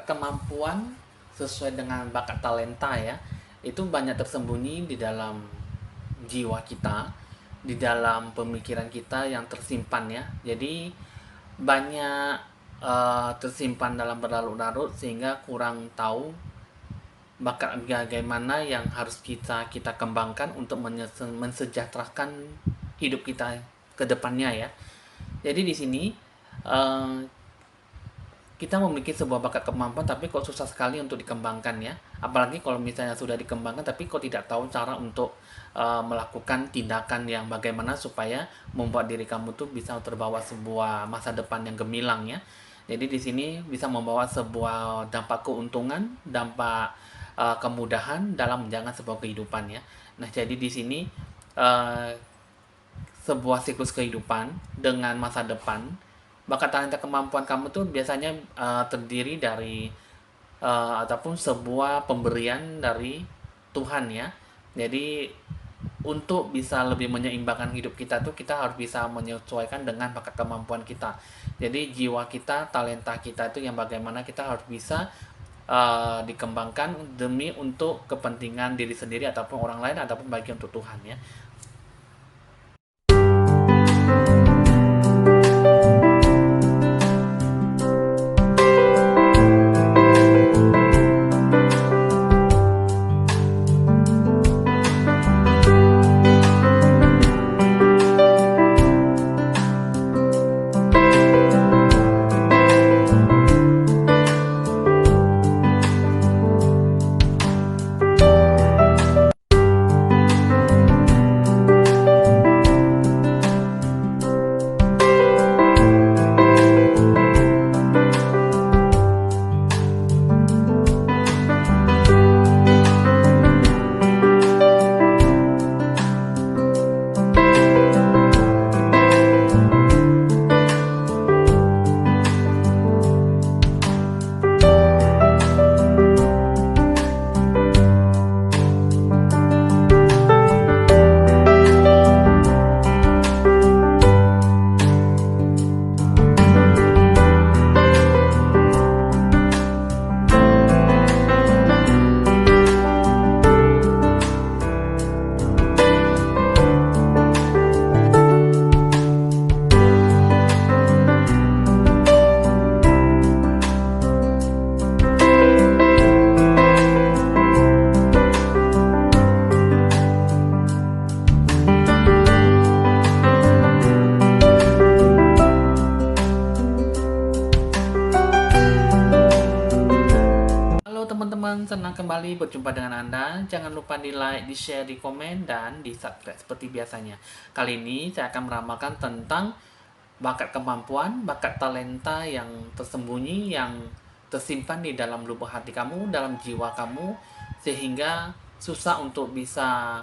kemampuan sesuai dengan bakat talenta ya, itu banyak tersembunyi di dalam jiwa kita, di dalam pemikiran kita yang tersimpan ya. Jadi banyak tersimpan dalam berlarut-larut sehingga kurang tahu bakat bagaimana yang harus kita kembangkan untuk mensejahterakan hidup kita ke depannya ya. Jadi di sini eh, kita memiliki sebuah bakat kemampuan tapi kok susah sekali untuk dikembangkan ya, apalagi kalau misalnya sudah dikembangkan tapi kok tidak tahu cara untuk melakukan tindakan yang bagaimana supaya membuat diri kamu tuh bisa terbawa sebuah masa depan yang gemilang ya. Jadi di sini bisa membawa sebuah dampak keuntungan, dampak kemudahan dalam menjalankan sebuah kehidupan ya. Nah jadi di sini uh, sebuah siklus kehidupan dengan masa depan, bakat talenta kemampuan kamu tuh biasanya terdiri dari ataupun sebuah pemberian dari Tuhan ya. Jadi untuk bisa lebih menyeimbangkan hidup kita tuh kita harus bisa menyesuaikan dengan bakat kemampuan kita. Jadi jiwa kita, talenta kita itu yang bagaimana kita harus bisa dikembangkan demi untuk kepentingan diri sendiri ataupun orang lain ataupun bagi untuk Tuhan ya. Halo teman-teman, senang kembali berjumpa dengan Anda. Jangan lupa di like, di share, di komen, dan di subscribe seperti biasanya. Kali ini saya akan meramalkan tentang bakat kemampuan, bakat talenta yang tersembunyi, yang tersimpan di dalam lubuk hati kamu, dalam jiwa kamu, sehingga susah untuk bisa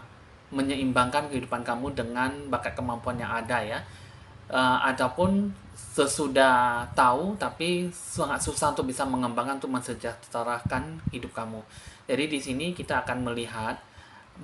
menyeimbangkan kehidupan kamu dengan bakat kemampuan yang ada ya. Ataupun sesudah tahu tapi sangat susah untuk bisa mengembangkan untuk mensejahterakan hidup kamu. Jadi di sini kita akan melihat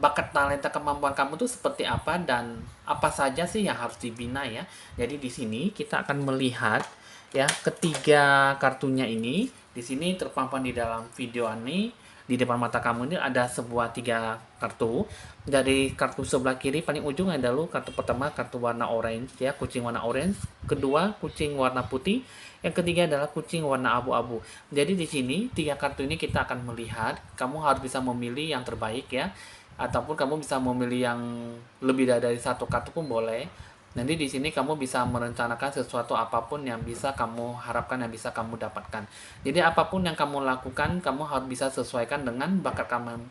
bakat talenta kemampuan kamu itu seperti apa dan apa saja sih yang harus dibina ya. Jadi di sini kita akan melihat ya ketiga kartunya ini. Di sini terpampang di dalam video ini. Di depan mata kamu ini ada sebuah tiga kartu. Dari kartu sebelah kiri paling ujung adalah kartu pertama, kartu warna orange ya, kucing warna orange. Kedua, kucing warna putih. Yang ketiga adalah kucing warna abu-abu. Jadi di sini tiga kartu ini kita akan melihat, kamu harus bisa memilih yang terbaik ya, ataupun kamu bisa memilih yang lebih dari satu kartu pun boleh. Nanti di sini kamu bisa merencanakan sesuatu apapun yang bisa kamu harapkan, yang bisa kamu dapatkan. Jadi apapun yang kamu lakukan, kamu harus bisa sesuaikan dengan bakat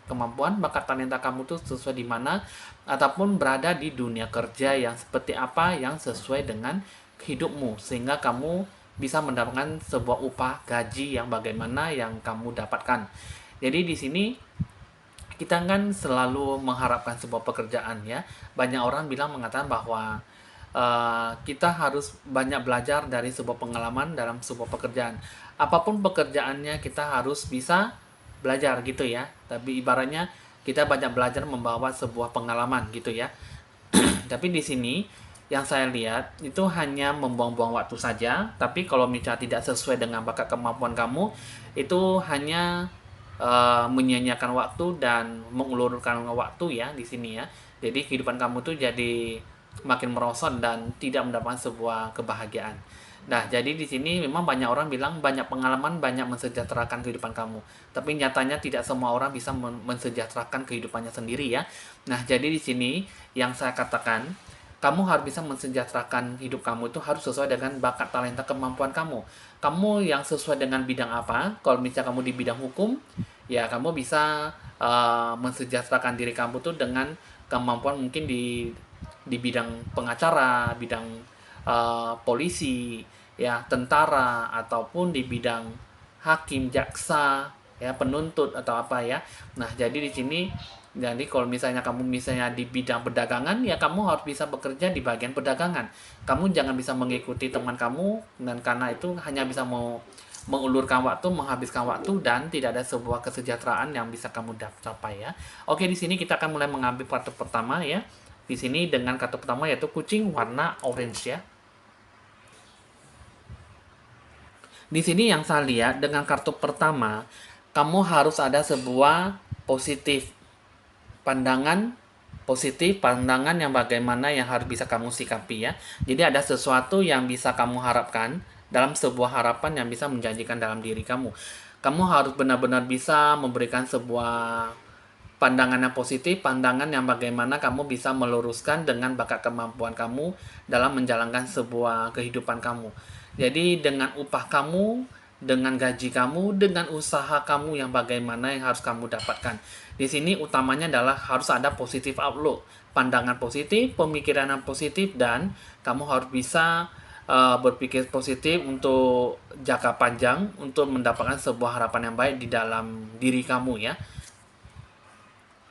kemampuan, bakat talenta kamu tuh sesuai di mana, ataupun berada di dunia kerja yang seperti apa yang sesuai dengan hidupmu, sehingga kamu bisa mendapatkan sebuah upah gaji yang bagaimana yang kamu dapatkan. Jadi di sini kita kan selalu mengharapkan sebuah pekerjaan ya. Banyak orang bilang mengatakan bahwa kita harus banyak belajar dari sebuah pengalaman dalam sebuah pekerjaan. Apapun pekerjaannya kita harus bisa belajar gitu ya. Tapi ibaratnya kita banyak belajar membawa sebuah pengalaman gitu ya. Tapi di sini yang saya lihat itu hanya membuang-buang waktu saja. Tapi kalau misalnya tidak sesuai dengan bakat kemampuan kamu, itu hanya menyia-nyiakan waktu dan mengulurkan waktu ya di sini ya. Jadi kehidupan kamu tuh jadi makin merosot dan tidak mendapatkan sebuah kebahagiaan. Nah, jadi di sini memang banyak orang bilang banyak pengalaman, banyak mensejahterakan kehidupan kamu. Tapi nyatanya tidak semua orang bisa mensejahterakan kehidupannya sendiri ya. Nah, jadi di sini yang saya katakan, kamu harus bisa mensejahterakan hidup kamu itu harus sesuai dengan bakat talenta kemampuan kamu. Kamu yang sesuai dengan bidang apa? Kalau misalnya kamu di bidang hukum, ya kamu bisa mensejahterakan diri kamu tuh dengan kemampuan mungkin di bidang pengacara, bidang polisi, ya tentara ataupun di bidang hakim, jaksa, ya penuntut atau apa ya. Nah, jadi di sini jadi kalau misalnya kamu misalnya di bidang perdagangan ya kamu harus bisa bekerja di bagian perdagangan. Kamu jangan bisa mengikuti teman kamu dan karena itu hanya bisa mau mengulurkan waktu, menghabiskan waktu dan tidak ada sebuah kesejahteraan yang bisa kamu capai ya. Oke, di sini kita akan mulai mengambil kartu pertama ya. Di sini dengan kartu pertama yaitu kucing warna orange ya. Di sini yang saya lihat dengan kartu pertama, kamu harus ada sebuah positif pandangan positif, pandangan yang bagaimana yang harus bisa kamu sikapi ya. Jadi ada sesuatu yang bisa kamu harapkan dalam sebuah harapan yang bisa menjanjikan dalam diri kamu. Kamu harus benar-benar bisa memberikan sebuah pandangan yang positif, pandangan yang bagaimana kamu bisa meluruskan dengan bakat kemampuan kamu dalam menjalankan sebuah kehidupan kamu. Jadi dengan upah kamu, dengan gaji kamu, dengan usaha kamu yang bagaimana yang harus kamu dapatkan. Di sini utamanya adalah harus ada positif outlook, pandangan positif, pemikiran yang positif, dan kamu harus bisa berpikir positif untuk jangka panjang untuk mendapatkan sebuah harapan yang baik di dalam diri kamu ya.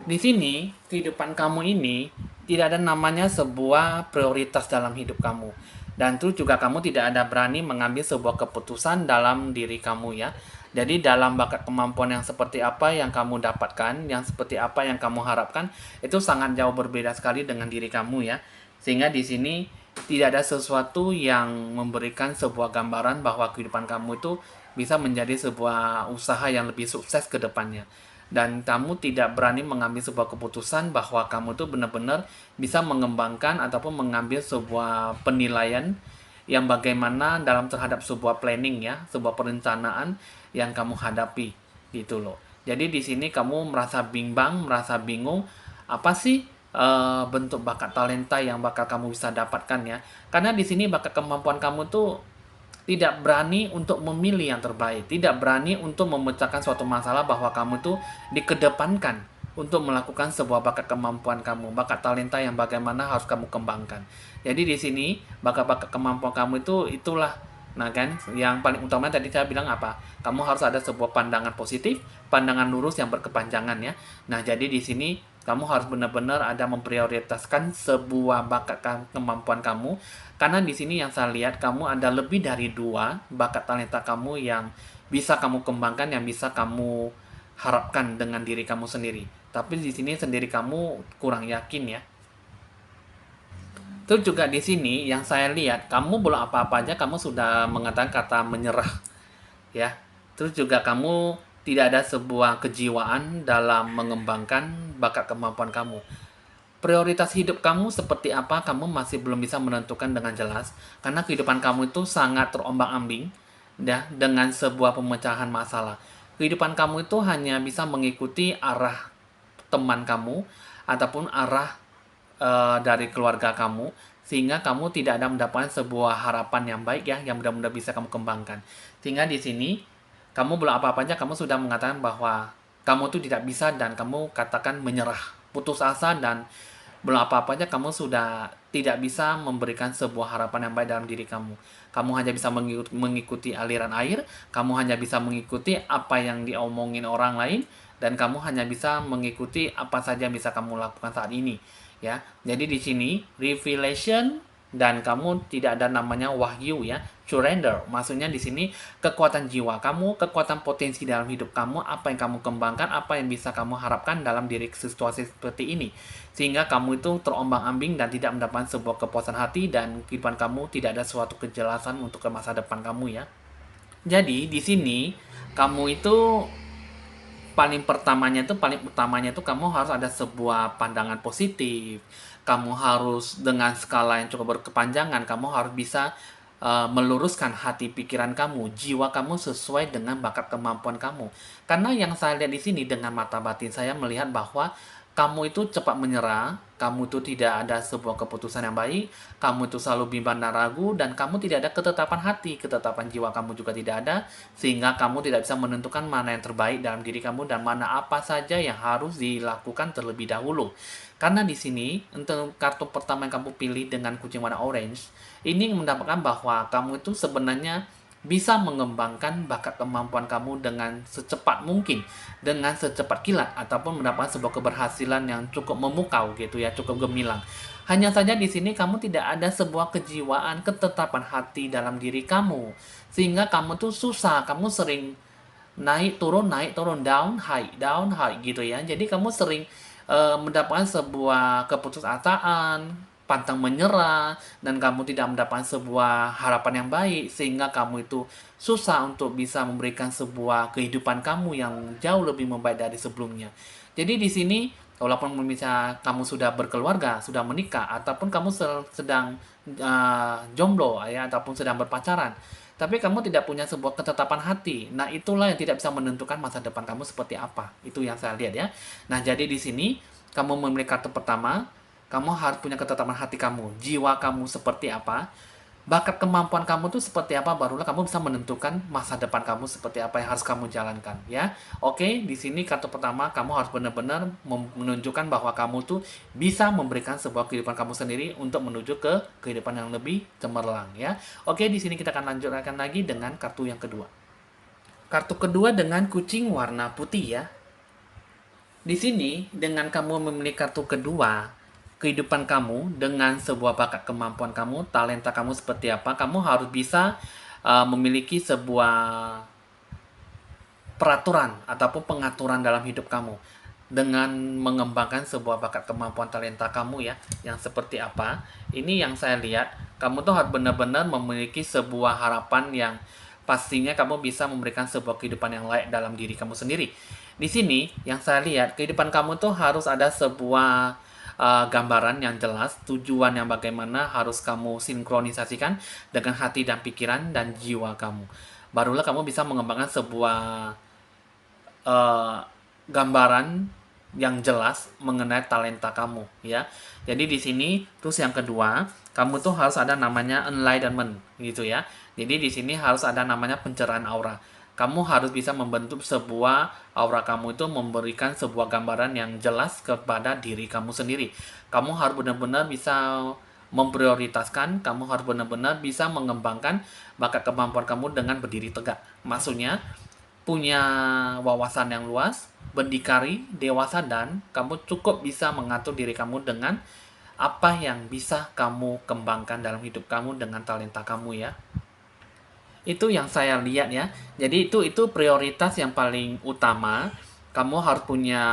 Di sini, kehidupan kamu ini tidak ada namanya sebuah prioritas dalam hidup kamu. Dan itu juga kamu tidak ada berani mengambil sebuah keputusan dalam diri kamu ya. Jadi dalam bakat kemampuan yang seperti apa yang kamu dapatkan, yang seperti apa yang kamu harapkan, itu sangat jauh berbeda sekali dengan diri kamu ya. Sehingga di sini tidak ada sesuatu yang memberikan sebuah gambaran bahwa kehidupan kamu itu bisa menjadi sebuah usaha yang lebih sukses ke depannya dan kamu tidak berani mengambil sebuah keputusan bahwa kamu tuh benar-benar bisa mengembangkan ataupun mengambil sebuah penilaian yang bagaimana dalam terhadap sebuah planning ya, sebuah perencanaan yang kamu hadapi gitu loh. Jadi di sini kamu merasa bimbang, merasa bingung apa sih bentuk bakat talenta yang bakal kamu bisa dapatkan ya. Karena di sini bakat kemampuan kamu tuh tidak berani untuk memilih yang terbaik, tidak berani untuk memecahkan suatu masalah bahwa kamu tuh dikedepankan untuk melakukan sebuah bakat kemampuan kamu, bakat talenta yang bagaimana harus kamu kembangkan. Jadi di sini bakat-bakat kemampuan kamu itu itulah. Nah kan, yang paling utama tadi saya bilang apa? Kamu harus ada sebuah pandangan positif, pandangan lurus yang berkepanjangan ya. Nah jadi di sini kamu harus benar-benar ada memprioritaskan sebuah bakat kemampuan kamu karena di sini yang saya lihat kamu ada lebih dari 2 bakat talenta kamu yang bisa kamu kembangkan, yang bisa kamu harapkan dengan diri kamu sendiri. Tapi di sini sendiri kamu kurang yakin ya. Terus juga di sini yang saya lihat kamu belum apa-apa aja kamu sudah mengatakan kata menyerah ya. Terus juga kamu tidak ada sebuah kejiwaan dalam mengembangkan bakat kemampuan kamu. Prioritas hidup kamu seperti apa kamu masih belum bisa menentukan dengan jelas karena kehidupan kamu itu sangat terombang-ambing ya dengan sebuah pemecahan masalah. Kehidupan kamu itu hanya bisa mengikuti arah teman kamu ataupun arah dari keluarga kamu sehingga kamu tidak ada mendapatkan sebuah harapan yang baik ya yang mudah-mudahan bisa kamu kembangkan. Sehingga di sini kamu belum apa-apa aja kamu sudah mengatakan bahwa kamu tuh tidak bisa dan kamu katakan menyerah, putus asa dan belum apa-apa aja kamu sudah tidak bisa memberikan sebuah harapan yang baik dalam diri kamu. Kamu hanya bisa mengikuti aliran air, kamu hanya bisa mengikuti apa yang diomongin orang lain, dan kamu hanya bisa mengikuti apa saja yang bisa kamu lakukan saat ini. Ya, jadi di sini revelation dan kamu tidak ada namanya wahyu ya, surrender. Maksudnya di sini kekuatan jiwa kamu, kekuatan potensi dalam hidup kamu, apa yang kamu kembangkan, apa yang bisa kamu harapkan dalam diri situasi seperti ini. Sehingga kamu itu terombang-ambing dan tidak mendapatkan sebuah kepuasan hati dan kehidupan kamu tidak ada suatu kejelasan untuk ke masa depan kamu ya. Jadi di sini kamu itu paling utamanya itu kamu harus ada sebuah pandangan positif. Kamu harus dengan skala yang cukup berkepanjangan, kamu harus bisa meluruskan hati pikiran kamu, jiwa kamu sesuai dengan bakat kemampuan kamu. Karena yang saya lihat di sini dengan mata batin saya melihat bahwa kamu itu cepat menyerah, kamu itu tidak ada sebuah keputusan yang baik, kamu itu selalu bimbang dan ragu, dan kamu tidak ada ketetapan hati, ketetapan jiwa kamu juga tidak ada, sehingga kamu tidak bisa menentukan mana yang terbaik dalam diri kamu dan mana apa saja yang harus dilakukan terlebih dahulu. Karena di sini, untuk kartu pertama yang kamu pilih dengan kucing warna orange, ini mendapatkan bahwa kamu itu sebenarnya bisa mengembangkan bakat kemampuan kamu dengan secepat mungkin, dengan secepat kilat, ataupun mendapatkan sebuah keberhasilan yang cukup memukau gitu ya, cukup gemilang. Hanya saja di sini kamu tidak ada sebuah kejiwaan, ketetapan hati dalam diri kamu, sehingga kamu tuh susah, kamu sering naik turun, down high gitu ya. Jadi kamu sering mendapatkan sebuah keputusasaan, pantang menyerah, dan kamu tidak mendapatkan sebuah harapan yang baik, sehingga kamu itu susah untuk bisa memberikan sebuah kehidupan kamu yang jauh lebih membaik dari sebelumnya. Jadi di sini, walaupun misalnya kamu sudah berkeluarga, sudah menikah, ataupun kamu sedang jomblo ya, ataupun sedang berpacaran, tapi kamu tidak punya sebuah ketetapan hati. Nah, itulah yang tidak bisa menentukan masa depan kamu seperti apa. Itu yang saya lihat ya. Nah, jadi di sini kamu memiliki kartu pertama, kamu harus punya ketetapan hati kamu, jiwa kamu seperti apa, bakat kemampuan kamu tuh seperti apa, barulah kamu bisa menentukan masa depan kamu seperti apa yang harus kamu jalankan ya. Oke, di sini kartu pertama kamu harus benar-benar menunjukkan bahwa kamu tuh bisa memberikan sebuah kehidupan kamu sendiri untuk menuju ke kehidupan yang lebih cemerlang ya. Oke, di sini kita akan lanjutkan lagi dengan kartu yang kedua. Kartu kedua dengan kucing warna putih ya. Di sini, dengan kamu memiliki kartu kedua, kehidupan kamu dengan sebuah bakat kemampuan kamu, talenta kamu seperti apa, kamu harus bisa memiliki sebuah peraturan ataupun pengaturan dalam hidup kamu dengan mengembangkan sebuah bakat kemampuan talenta kamu ya, yang seperti apa. Ini yang saya lihat, kamu tuh harus benar-benar memiliki sebuah harapan yang pastinya kamu bisa memberikan sebuah kehidupan yang layak dalam diri kamu sendiri. Di sini yang saya lihat, kehidupan kamu tuh harus ada sebuah gambaran yang jelas, tujuan yang bagaimana harus kamu sinkronisasikan dengan hati dan pikiran dan jiwa kamu. Barulah kamu bisa mengembangkan sebuah uh, gambaran yang jelas mengenai talenta kamu ya. Jadi di sini terus yang kedua, kamu tuh harus ada namanya enlightenment gitu ya. Jadi di sini harus ada namanya pencerahan aura. Kamu harus bisa membentuk sebuah aura kamu itu memberikan sebuah gambaran yang jelas kepada diri kamu sendiri. Kamu harus benar-benar bisa memprioritaskan, kamu harus benar-benar bisa mengembangkan bakat kemampuan kamu dengan berdiri tegak. Maksudnya punya wawasan yang luas, berdikari, dewasa, dan kamu cukup bisa mengatur diri kamu dengan apa yang bisa kamu kembangkan dalam hidup kamu dengan talenta kamu ya. Itu yang saya lihat ya. Jadi itu prioritas yang paling utama. Kamu harus punya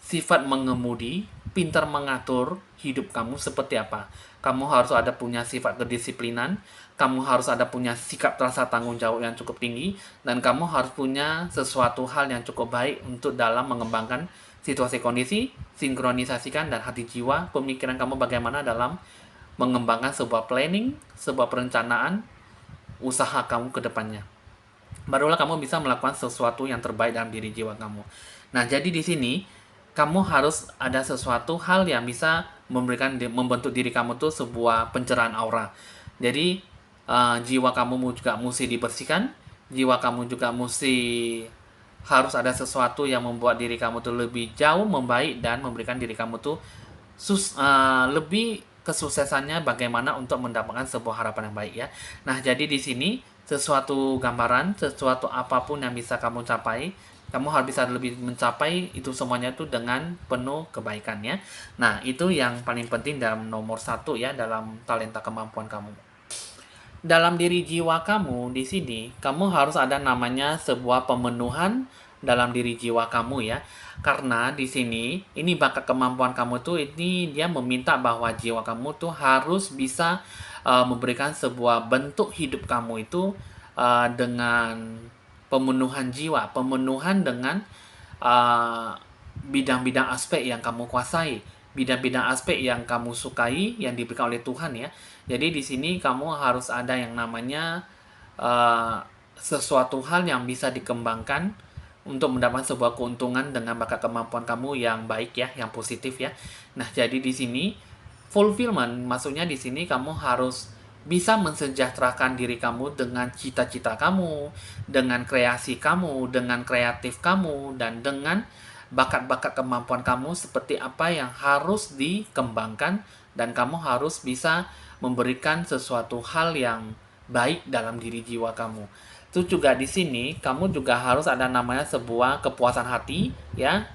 sifat mengemudi, pintar mengatur hidup kamu seperti apa. Kamu harus ada punya sifat kedisiplinan, kamu harus ada punya sikap rasa tanggung jawab yang cukup tinggi, dan kamu harus punya sesuatu hal yang cukup baik untuk dalam mengembangkan situasi kondisi, sinkronisasikan dan hati jiwa, pemikiran kamu bagaimana dalam mengembangkan sebuah planning, sebuah perencanaan, usaha kamu ke depannya. Barulah kamu bisa melakukan sesuatu yang terbaik dalam diri jiwa kamu. Nah, jadi di sini kamu harus ada sesuatu hal yang bisa membentuk diri kamu tuh sebuah pencerahan aura. Jadi jiwa kamu juga mesti dibersihkan, jiwa kamu juga mesti harus ada sesuatu yang membuat diri kamu tuh lebih jauh membaik dan memberikan diri kamu tuh lebih kesuksesannya bagaimana untuk mendapatkan sebuah harapan yang baik ya. Nah, jadi di sini sesuatu gambaran, sesuatu apapun yang bisa kamu capai, Kamu harus bisa lebih mencapai itu semuanya itu dengan penuh kebaikannya. Nah, itu yang paling penting dalam nomor satu ya, dalam talenta kemampuan kamu. Dalam diri jiwa kamu di sini, kamu harus ada namanya sebuah pemenuhan dalam diri jiwa kamu ya. Karena di sini, ini bakat kemampuan kamu tuh ini dia meminta bahwa jiwa kamu tuh harus bisa memberikan sebuah bentuk hidup kamu itu dengan pemenuhan jiwa, pemenuhan dengan uh, bidang-bidang aspek yang kamu kuasai, bidang-bidang aspek yang kamu sukai, yang diberikan oleh Tuhan ya. Jadi di sini kamu harus ada yang namanya uh, sesuatu hal yang bisa dikembangkan untuk mendapatkan sebuah keuntungan dengan bakat kemampuan kamu yang baik ya, yang positif ya. Nah, jadi di sini fulfillment maksudnya di sini kamu harus bisa mensejahterakan diri kamu dengan cita-cita kamu, dengan kreasi kamu, dengan kreatif kamu, dan dengan bakat-bakat kemampuan kamu seperti apa yang harus dikembangkan dan kamu harus bisa memberikan sesuatu hal yang baik dalam diri jiwa kamu. Itu juga di sini kamu juga harus ada namanya sebuah kepuasan hati ya,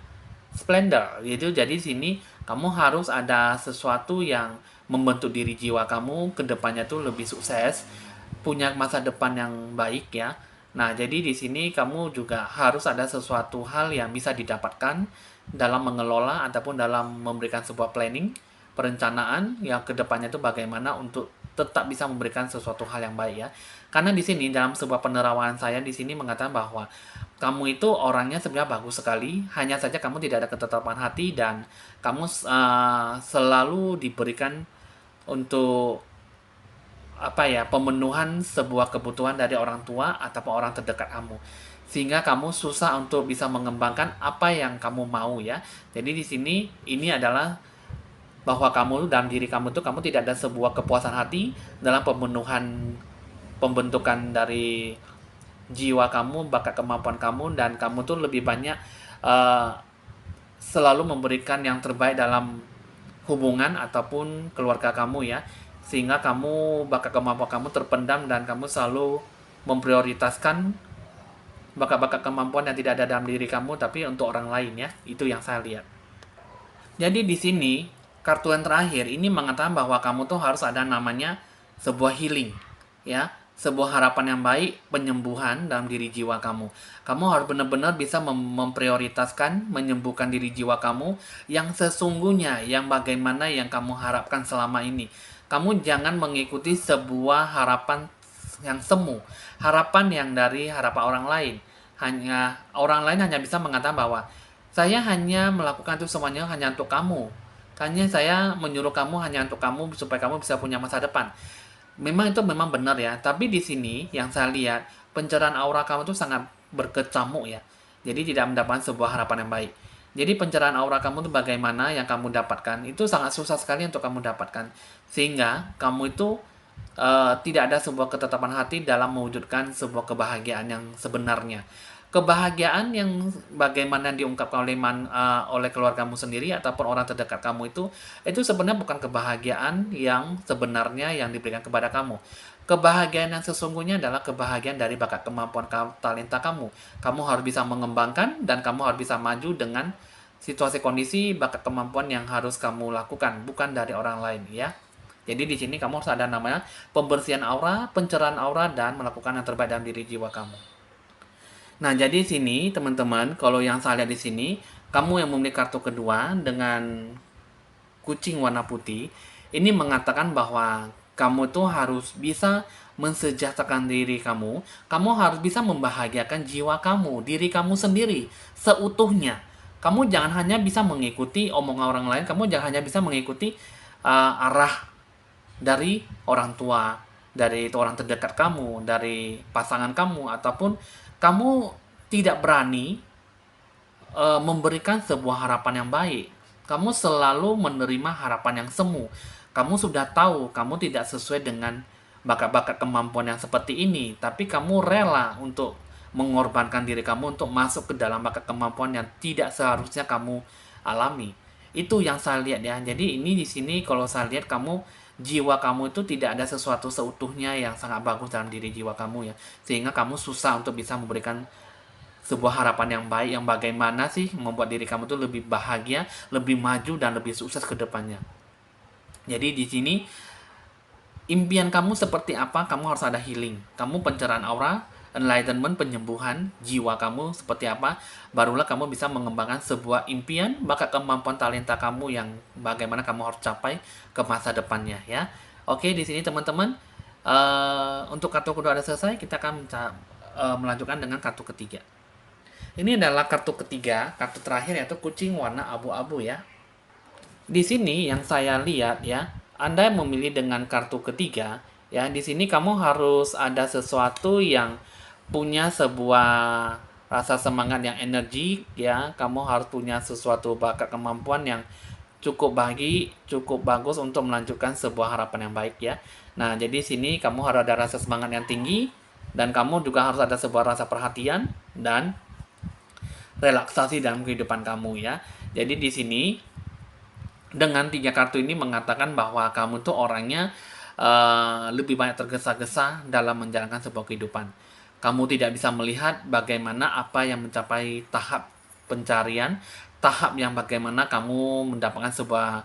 splendor. Itu jadi sini kamu harus ada sesuatu yang membentuk diri jiwa kamu ke depannya tuh lebih sukses, punya masa depan yang baik ya. Nah, jadi di sini kamu juga harus ada sesuatu hal yang bisa didapatkan dalam mengelola ataupun dalam memberikan sebuah planning, perencanaan yang ke depannya itu bagaimana untuk tetap bisa memberikan sesuatu hal yang baik ya. Karena di sini dalam sebuah penerawangan saya di sini mengatakan bahwa kamu itu orangnya sebenarnya bagus sekali, hanya saja kamu tidak ada ketetapan hati dan kamu selalu diberikan untuk apa ya, pemenuhan sebuah kebutuhan dari orang tua ataupun orang terdekat kamu, sehingga kamu susah untuk bisa mengembangkan apa yang kamu mau ya. Jadi di sini ini adalah bahwa kamu dalam diri kamu tuh kamu tidak ada sebuah kepuasan hati dalam pemenuhan pembentukan dari jiwa kamu, bakat kemampuan kamu, dan kamu tuh lebih banyak uh, selalu memberikan yang terbaik dalam hubungan ataupun keluarga kamu ya, sehingga kamu bakat kemampuan kamu terpendam dan kamu selalu memprioritaskan bakat-bakat kemampuan yang tidak ada dalam diri kamu tapi untuk orang lain ya. Itu yang saya lihat. Jadi di sini kartu yang terakhir ini mengatakan bahwa kamu tuh harus ada namanya sebuah healing ya, sebuah harapan yang baik, penyembuhan dalam diri jiwa kamu. Kamu harus benar-benar bisa memprioritaskan menyembuhkan diri jiwa kamu yang sesungguhnya, yang bagaimana yang kamu harapkan selama ini. Kamu jangan mengikuti sebuah harapan yang semu, harapan yang dari harapan orang lain. Hanya orang lain hanya bisa mengatakan bahwa saya hanya melakukan itu semuanya hanya untuk kamu. Hanya saya menyuruh kamu hanya untuk kamu supaya kamu bisa punya masa depan. Memang itu memang benar ya, tapi di sini yang saya lihat pencerahan aura kamu itu sangat berkecamuk ya. Jadi tidak mendapatkan sebuah harapan yang baik. Jadi pencerahan aura kamu itu bagaimana yang kamu dapatkan itu sangat susah sekali untuk kamu dapatkan. Sehingga kamu itu tidak ada sebuah ketetapan hati dalam mewujudkan sebuah kebahagiaan yang sebenarnya. Kebahagiaan yang bagaimana diungkapkan oleh keluargamu sendiri ataupun orang terdekat kamu itu sebenarnya bukan kebahagiaan yang sebenarnya yang diberikan kepada kamu. Kebahagiaan yang sesungguhnya adalah kebahagiaan dari bakat kemampuan talenta kamu. Kamu harus bisa mengembangkan dan kamu harus bisa maju dengan situasi kondisi bakat kemampuan yang harus kamu lakukan, bukan dari orang lain ya. Jadi di sini kamu harus ada namanya pembersihan aura, pencerahan aura, dan melakukan yang terbaik dalam diri jiwa kamu. Nah, jadi sini teman-teman, kalau yang saya lihat di sini, kamu yang memiliki kartu kedua dengan kucing warna putih, ini mengatakan bahwa kamu tuh harus bisa mensejahterakan diri kamu harus bisa membahagiakan jiwa kamu, diri kamu sendiri, seutuhnya. Kamu jangan hanya bisa mengikuti omongan orang lain, kamu jangan hanya bisa mengikuti arah dari orang tua, dari orang terdekat kamu, dari pasangan kamu, ataupun kamu tidak berani memberikan sebuah harapan yang baik. Kamu selalu menerima harapan yang semu. Kamu sudah tahu kamu tidak sesuai dengan bakat-bakat kemampuan yang seperti ini, tapi kamu rela untuk mengorbankan diri kamu untuk masuk ke dalam bakat kemampuan yang tidak seharusnya kamu alami. Itu yang saya lihat ya. Jadi ini di sini kalau saya lihat kamu jiwa kamu itu tidak ada sesuatu seutuhnya yang sangat bagus dalam diri jiwa kamu ya, sehingga kamu susah untuk bisa memberikan sebuah harapan yang baik, yang bagaimana sih membuat diri kamu tuh lebih bahagia, lebih maju, dan lebih sukses ke depannya. Jadi di sini impian kamu seperti apa, kamu harus ada healing. Kamu pencerahan aura, enlightenment, penyembuhan jiwa kamu seperti apa, barulah kamu bisa mengembangkan sebuah impian, bakat, kemampuan, talenta kamu yang bagaimana kamu harus capai ke masa depannya ya. Oke, di sini teman-teman, untuk kartu kedua udah selesai, kita akan melanjutkan dengan kartu ketiga. Ini adalah kartu ketiga, kartu terakhir yaitu kucing warna abu-abu ya. Di sini yang saya lihat ya, Anda memilih dengan kartu ketiga, ya di sini kamu harus ada sesuatu yang punya sebuah rasa semangat yang energi ya, kamu harus punya sesuatu bakat kemampuan yang cukup bagus untuk melanjutkan sebuah harapan yang baik ya. Nah, jadi sini kamu harus ada rasa semangat yang tinggi dan kamu juga harus ada sebuah rasa perhatian dan relaksasi dalam kehidupan kamu ya. Jadi di sini dengan tiga kartu ini mengatakan bahwa kamu tuh orangnya lebih banyak tergesa-gesa dalam menjalankan sebuah kehidupan. Kamu tidak bisa melihat bagaimana apa yang mencapai tahap pencarian, tahap yang bagaimana kamu mendapatkan sebuah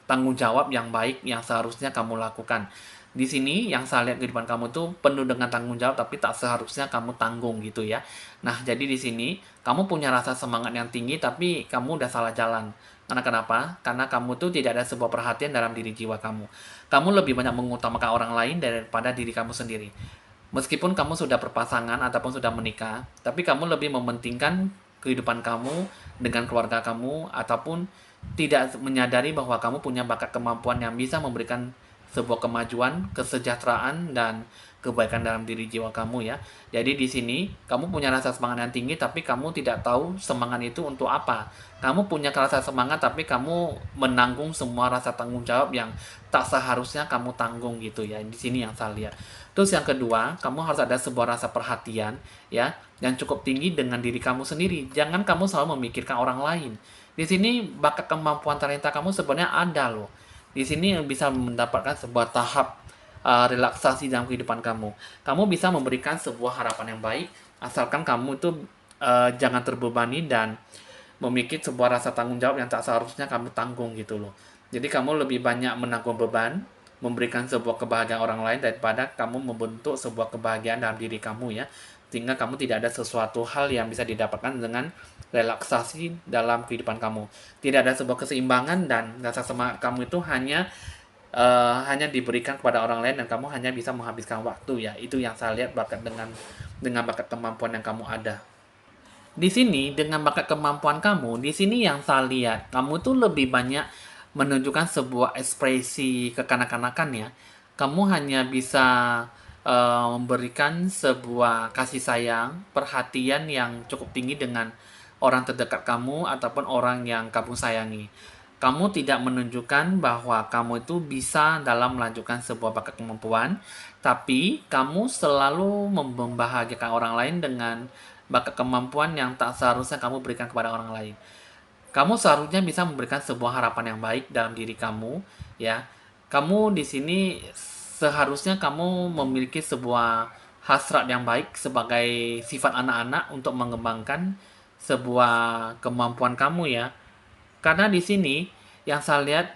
tanggung jawab yang baik yang seharusnya kamu lakukan. Di sini yang saya lihat kehidupan kamu tuh penuh dengan tanggung jawab tapi tak seharusnya kamu tanggung gitu ya. Nah, jadi di sini kamu punya rasa semangat yang tinggi tapi kamu udah salah jalan. Karena kenapa? Karena kamu tuh tidak ada sebuah perhatian dalam diri jiwa kamu. Kamu lebih banyak mengutamakan orang lain daripada diri kamu sendiri. Meskipun kamu sudah berpasangan ataupun sudah menikah, tapi kamu lebih mementingkan kehidupan kamu dengan keluarga kamu ataupun tidak menyadari bahwa kamu punya bakat kemampuan yang bisa memberikan sebuah kemajuan, kesejahteraan, dan kebaikan dalam diri jiwa kamu ya. Jadi di sini kamu punya rasa semangat yang tinggi tapi kamu tidak tahu semangat itu untuk apa. Kamu punya rasa semangat tapi kamu menanggung semua rasa tanggung jawab yang tak seharusnya kamu tanggung gitu ya. Di sini yang saya lihat. Terus yang kedua, kamu harus ada sebuah rasa perhatian ya yang cukup tinggi dengan diri kamu sendiri. Jangan kamu selalu memikirkan orang lain. Di sini bakat kemampuan talenta kamu sebenarnya ada loh. Di sini bisa mendapatkan sebuah tahap relaksasi dalam kehidupan kamu. Kamu bisa memberikan sebuah harapan yang baik, asalkan kamu itu jangan terbebani dan memiliki sebuah rasa tanggung jawab yang tak seharusnya kamu tanggung gitu loh. Jadi kamu lebih banyak menanggung beban, memberikan sebuah kebahagiaan orang lain daripada kamu membentuk sebuah kebahagiaan dalam diri kamu ya. Sehingga kamu tidak ada sesuatu hal yang bisa didapatkan dengan relaksasi dalam kehidupan kamu. Tidak ada sebuah keseimbangan dan rasa semangat kamu itu hanya diberikan kepada orang lain dan kamu hanya bisa menghabiskan waktu ya. Itu yang saya lihat bakat dengan bakat kemampuan yang kamu ada. Di sini dengan bakat kemampuan kamu, di sini yang saya lihat kamu tuh lebih banyak menunjukkan sebuah ekspresi kekanak-kanakan ya. Kamu hanya bisa memberikan sebuah kasih sayang, perhatian yang cukup tinggi dengan orang terdekat kamu ataupun orang yang kamu sayangi. Kamu tidak menunjukkan bahwa kamu itu bisa dalam melanjutkan sebuah bakat kemampuan, tapi kamu selalu membahagiakan orang lain dengan bakat kemampuan yang tak seharusnya kamu berikan kepada orang lain. Kamu seharusnya bisa memberikan sebuah harapan yang baik dalam diri kamu, ya. Kamu di sini seharusnya kamu memiliki sebuah hasrat yang baik sebagai sifat anak-anak untuk mengembangkan sebuah kemampuan kamu ya. Karena di sini yang saya lihat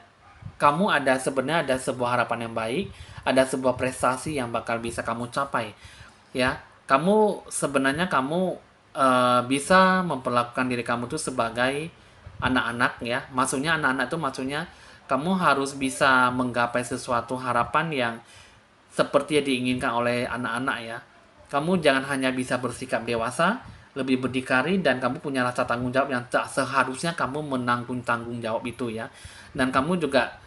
kamu sebenarnya ada sebuah harapan yang baik, ada sebuah prestasi yang bakal bisa kamu capai. Ya, kamu sebenarnya bisa memperlakukan diri kamu tuh sebagai anak-anak ya. Maksudnya anak-anak itu maksudnya kamu harus bisa menggapai sesuatu harapan yang seperti yang diinginkan oleh anak-anak ya. Kamu jangan hanya bisa bersikap dewasa, lebih berdikari dan kamu punya rasa tanggung jawab yang tak seharusnya kamu menanggung tanggung jawab itu ya. Dan kamu juga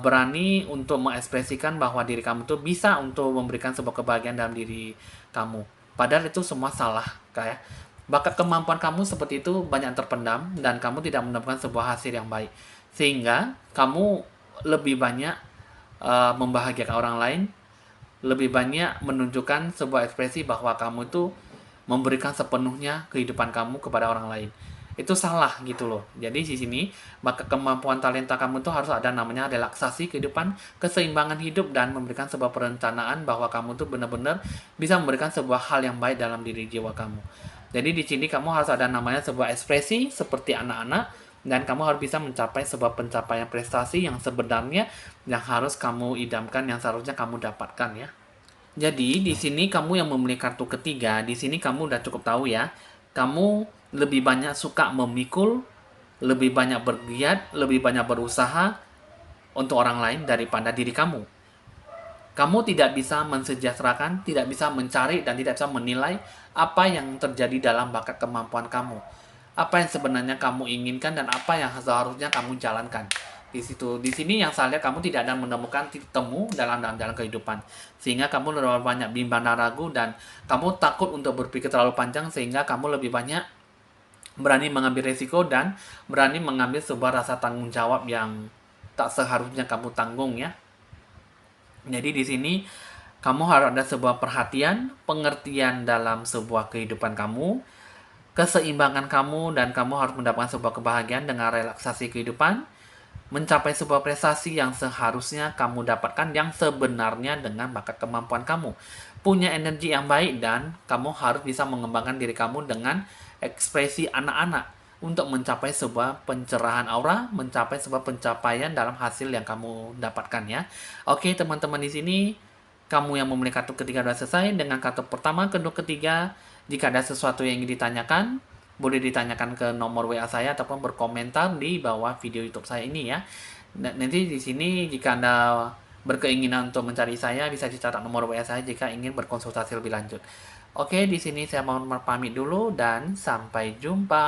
berani untuk mengekspresikan bahwa diri kamu tuh bisa untuk memberikan sebuah kebahagiaan dalam diri kamu. Padahal itu semua salah kayak bakat kemampuan kamu seperti itu banyak terpendam dan kamu tidak mendapatkan sebuah hasil yang baik. Sehingga kamu lebih banyak membahagiakan orang lain, lebih banyak menunjukkan sebuah ekspresi bahwa kamu itu memberikan sepenuhnya kehidupan kamu kepada orang lain. itu salah gitu loh. Jadi di sini maka kemampuan talenta kamu tuh harus ada namanya relaksasi kehidupan, keseimbangan hidup dan memberikan sebuah perencanaan bahwa kamu tuh benar-benar bisa memberikan sebuah hal yang baik dalam diri jiwa kamu. Jadi di sini kamu harus ada namanya sebuah ekspresi seperti anak-anak dan kamu harus bisa mencapai sebuah pencapaian prestasi yang sebenarnya yang harus kamu idamkan, yang seharusnya kamu dapatkan ya. Jadi di sini kamu yang memiliki kartu ketiga, di sini kamu udah cukup tahu ya. Kamu lebih banyak suka memikul, lebih banyak bergiat, lebih banyak berusaha untuk orang lain daripada diri kamu. Kamu tidak bisa mensejahterakan, tidak bisa mencari dan tidak bisa menilai apa yang terjadi dalam bakat kemampuan kamu. Apa yang sebenarnya kamu inginkan dan apa yang seharusnya kamu jalankan. Di sini yang saya lihat kamu tidak ada menemukan titik temu dalam jalan kehidupan, sehingga kamu terlalu banyak bimbang dan ragu dan kamu takut untuk berpikir terlalu panjang sehingga kamu lebih banyak berani mengambil resiko dan berani mengambil sebuah rasa tanggung jawab yang tak seharusnya kamu tanggung ya. Jadi di sini kamu harus ada sebuah perhatian, pengertian dalam sebuah kehidupan kamu, keseimbangan kamu, dan kamu harus mendapatkan sebuah kebahagiaan dengan relaksasi kehidupan, mencapai sebuah prestasi yang seharusnya kamu dapatkan yang sebenarnya dengan bakat kemampuan kamu. Punya energi yang baik dan kamu harus bisa mengembangkan diri kamu dengan ekspresi anak-anak untuk mencapai sebuah pencerahan aura, mencapai sebuah pencapaian dalam hasil yang kamu dapatkan ya. Oke, teman-teman di sini kamu yang memiliki kartu ketiga sudah selesai dengan kartu pertama, kedua, ketiga. Jika ada sesuatu yang ingin ditanyakan, boleh ditanyakan ke nomor WA saya ataupun berkomentar di bawah video YouTube saya ini ya. Nanti di sini jika Anda berkeinginan untuk mencari saya, bisa dicatat nomor WA saya jika ingin berkonsultasi lebih lanjut. Oke, di sini saya mohon pamit dulu dan sampai jumpa.